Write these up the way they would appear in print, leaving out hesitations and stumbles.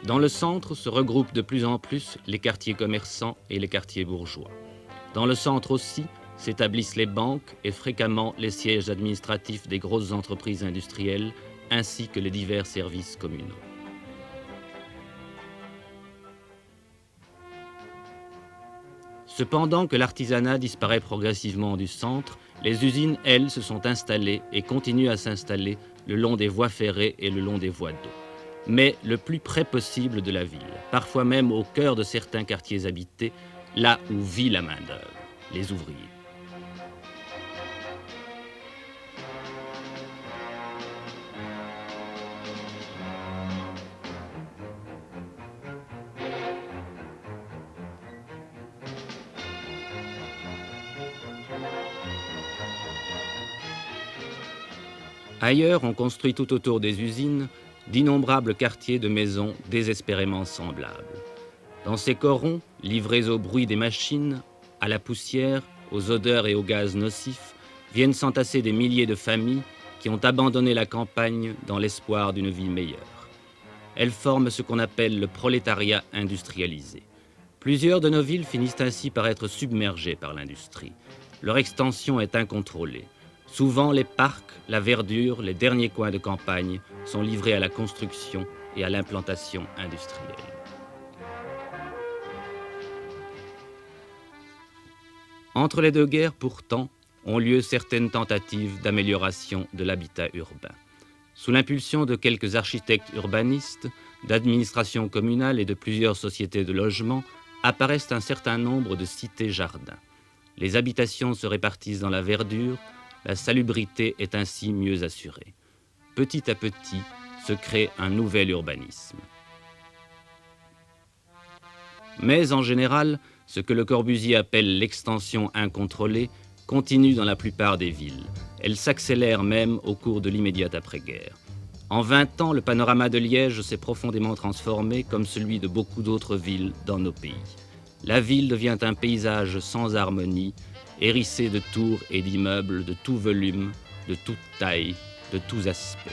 Dans le centre se regroupent de plus en plus les quartiers commerçants et les quartiers bourgeois. Dans le centre aussi s'établissent les banques et fréquemment les sièges administratifs des grosses entreprises industrielles ainsi que les divers services communaux. Cependant que l'artisanat disparaît progressivement du centre, les usines, elles, se sont installées et continuent à s'installer le long des voies ferrées et le long des voies d'eau. Mais le plus près possible de la ville, parfois même au cœur de certains quartiers habités, là où vit la main-d'œuvre, les ouvriers. Ailleurs, on construit tout autour des usines d'innombrables quartiers de maisons désespérément semblables. Dans ces corons, livrés au bruit des machines, à la poussière, aux odeurs et aux gaz nocifs, viennent s'entasser des milliers de familles qui ont abandonné la campagne dans l'espoir d'une vie meilleure. Elles forment ce qu'on appelle le prolétariat industrialisé. Plusieurs de nos villes finissent ainsi par être submergées par l'industrie. Leur extension est incontrôlée. Souvent, les parcs, la verdure, les derniers coins de campagne sont livrés à la construction et à l'implantation industrielle. Entre les deux guerres, pourtant, ont lieu certaines tentatives d'amélioration de l'habitat urbain. Sous l'impulsion de quelques architectes urbanistes, d'administrations communales et de plusieurs sociétés de logement, apparaissent un certain nombre de cités-jardins. Les habitations se répartissent dans la verdure, la salubrité est ainsi mieux assurée. Petit à petit se crée un nouvel urbanisme. Mais en général, ce que Le Corbusier appelle l'extension incontrôlée continue dans la plupart des villes. Elle s'accélère même au cours de l'immédiate après-guerre. En 20 ans, le panorama de Liège s'est profondément transformé comme celui de beaucoup d'autres villes dans nos pays. La ville devient un paysage sans harmonie, hérissé de tours et d'immeubles de tout volume, de toute taille, de tous aspects.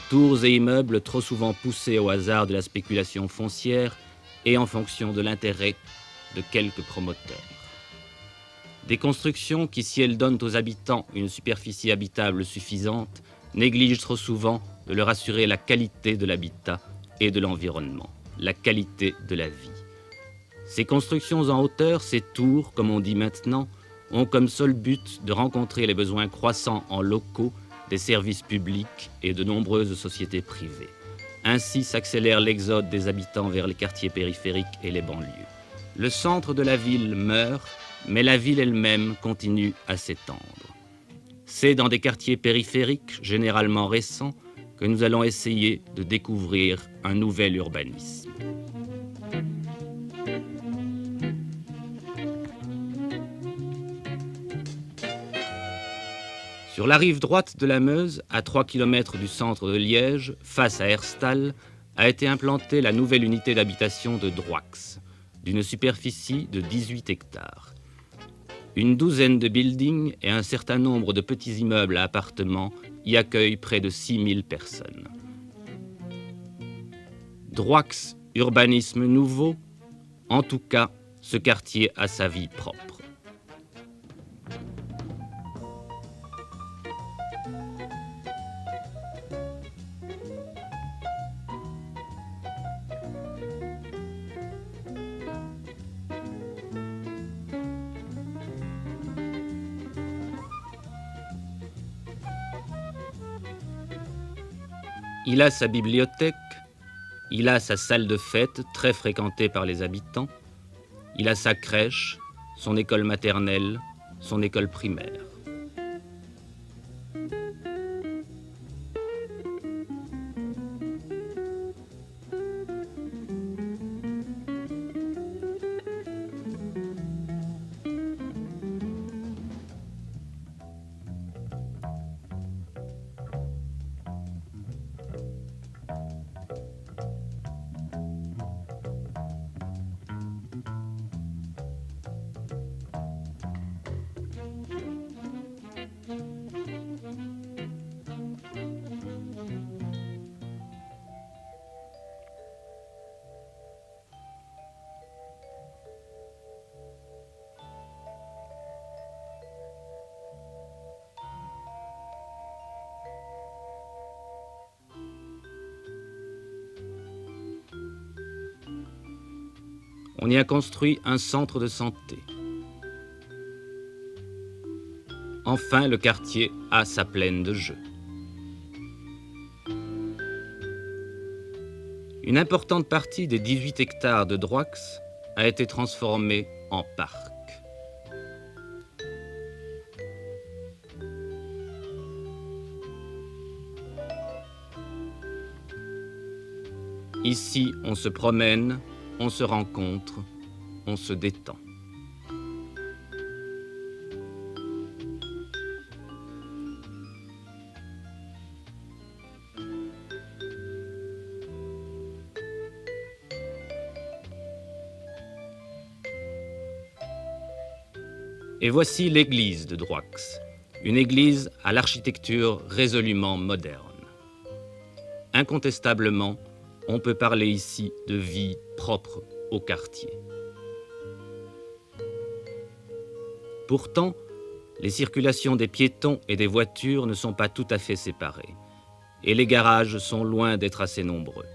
Tours et immeubles trop souvent poussés au hasard de la spéculation foncière et en fonction de l'intérêt de quelques promoteurs. Des constructions qui, si elles donnent aux habitants une superficie habitable suffisante, négligent trop souvent de leur assurer la qualité de l'habitat et de l'environnement, la qualité de la vie. Ces constructions en hauteur, ces tours, comme on dit maintenant, ont comme seul but de rencontrer les besoins croissants en locaux des services publics et de nombreuses sociétés privées. Ainsi s'accélère l'exode des habitants vers les quartiers périphériques et les banlieues. Le centre de la ville meurt, mais la ville elle-même continue à s'étendre. C'est dans des quartiers périphériques, généralement récents, que nous allons essayer de découvrir un nouvel urbanisme. Sur la rive droite de la Meuse, à 3 km du centre de Liège, face à Herstal, a été implantée la nouvelle unité d'habitation de Droix, d'une superficie de 18 hectares. Une douzaine de buildings et un certain nombre de petits immeubles à appartements y accueillent près de 6000 personnes. Droix, urbanisme nouveau, en tout cas, ce quartier a sa vie propre. Il a sa bibliothèque, il a sa salle de fête très fréquentée par les habitants, il a sa crèche, son école maternelle, son école primaire. On y a construit un centre de santé. Enfin, le quartier a sa plaine de jeux. Une importante partie des 18 hectares de Droix a été transformée en parc. Ici, on se promène, on se rencontre, on se détend. Et voici l'église de Droix, une église à l'architecture résolument moderne. Incontestablement, on peut parler ici de vie propre au quartier. Pourtant, les circulations des piétons et des voitures ne sont pas tout à fait séparées, et les garages sont loin d'être assez nombreux.